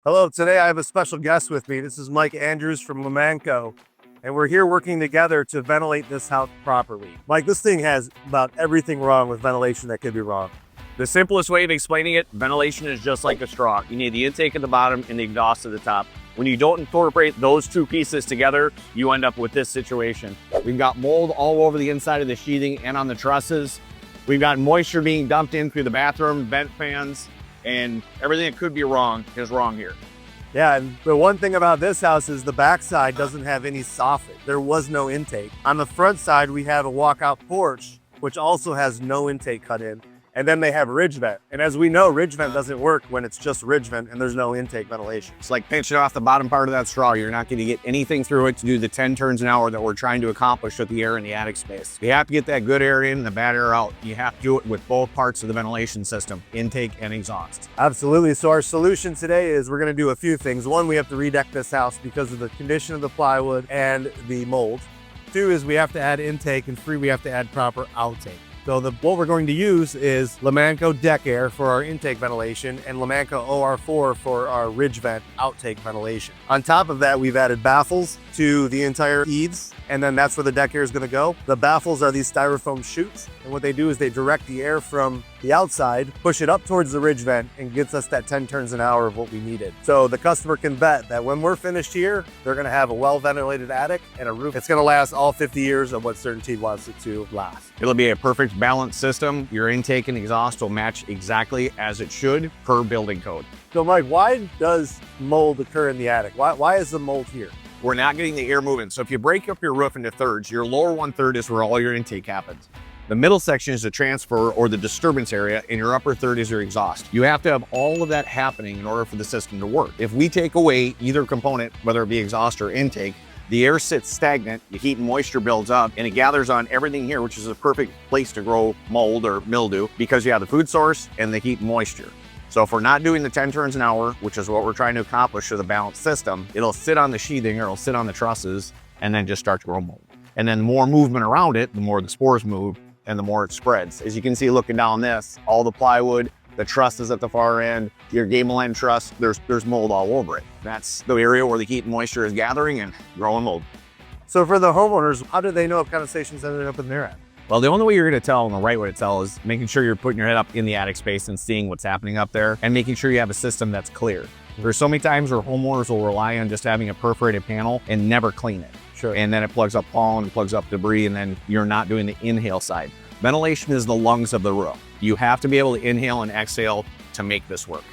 Hello, today I have a special guest with me. This is Mike Andrews from Lomanco, and we're here working together to ventilate this house properly. Mike, this thing has about everything wrong with ventilation that could be wrong. The simplest way of explaining it, ventilation is just like a straw. You need the intake at the bottom and the exhaust at the top. When you don't incorporate those two pieces together, you end up with this situation. We've got mold all over the inside of the sheathing and on the trusses. We've got moisture being dumped in through the bathroom, vent fans, and everything that could be wrong is wrong here. Yeah, and the one thing about this house is the backside doesn't have any soffit. There was no intake. On the front side, we have a walkout porch, which also has no intake cut in. And then they have ridge vent. And as we know, ridge vent doesn't work when it's just ridge vent and there's no intake ventilation. It's like pinching off the bottom part of that straw. You're not going to get anything through it to do the 10 turns an hour that we're trying to accomplish with the air in the attic space. You have to get that good air in and the bad air out. You have to do it with both parts of the ventilation system, intake and exhaust. Absolutely. So our solution today is we're going to do a few things. One, we have to redeck this house because of the condition of the plywood and the mold. Two is we have to add intake, and three, we have to add proper outtake. So what we're going to use is Lomanco deck air for our intake ventilation and Lomanco OR4 for our ridge vent outtake ventilation. On top of that, we've added baffles to the entire eaves, and then that's where the deck air is going to go. The baffles are these styrofoam chutes, and what they do is they direct the air from the outside, push it up towards the ridge vent, and gets us that 10 turns an hour of what we needed. So the customer can bet that when we're finished here, they're going to have a well-ventilated attic and a roof. It's going to last all 50 years of what CertainTeed wants it to last. It'll be a perfect balanced system. Your intake and exhaust will match exactly as it should per building code. So Mike, why does mold occur in the attic? Why is the mold here? We're not getting the air moving. So if you break up your roof into thirds, your lower 1/3 is where all your intake happens. The middle section is the transfer or the disturbance area, and your upper third is your exhaust. You have to have all of that happening in order for the system to work. If we take away either component, whether it be exhaust or intake, the air sits stagnant, the heat and moisture builds up, and it gathers on everything here, which is a perfect place to grow mold or mildew because you have the food source and the heat and moisture. So if we're not doing the 10 turns an hour, which is what we're trying to accomplish with a balanced system, it'll sit on the sheathing or it'll sit on the trusses and then just start to grow mold. And then the more movement around it, the more the spores move and the more it spreads. As you can see looking down this, all the plywood, the trusses at the far end, your gable end truss, there's mold all over it. That's the area where the heat and moisture is gathering and growing mold. So for the homeowners, how do they know if condensation ended up in their attic? Well, the only way you're going to tell, and the right way to tell, is making sure you're putting your head up in the attic space and seeing what's happening up there and making sure you have a system that's clear. There's so many times where homeowners will rely on just having a perforated panel and never clean it. Sure. And then it plugs up pollen and plugs up debris, and then you're not doing the inhale side. Ventilation is the lungs of the roof. You have to be able to inhale and exhale to make this work.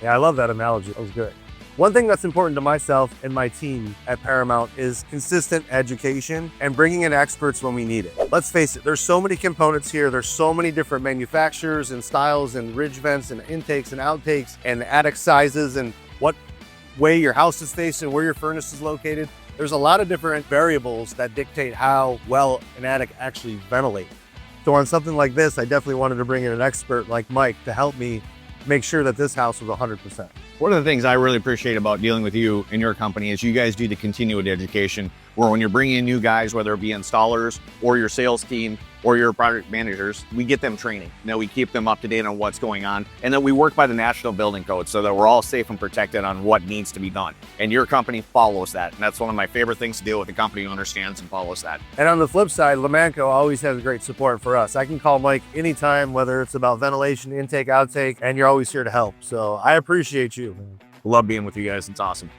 Yeah, I love that analogy. That was good. One thing that's important to myself and my team at Paramount is consistent education and bringing in experts when we need it. Let's face it, there's so many components here. There's so many different manufacturers and styles and ridge vents and intakes and outtakes and attic sizes and what way your house is faced and where your furnace is located. There's a lot of different variables that dictate how well an attic actually ventilates. So on something like this, I definitely wanted to bring in an expert like Mike to help me make sure that this house was 100%. One of the things I really appreciate about dealing with you and your company is you guys do the continued education, where when you're bringing in new guys, whether it be installers or your sales team or your project managers, we get them training. We keep them up to date on what's going on, and then we work by the National Building Code so that we're all safe and protected on what needs to be done. And your company follows that. And that's one of my favorite things to deal with, a company who understands and follows that. And on the flip side, Lomanco always has great support for us. I can call Mike anytime, whether it's about ventilation, intake, outtake, and you're always here to help. So I appreciate you. Love being with you guys. It's awesome.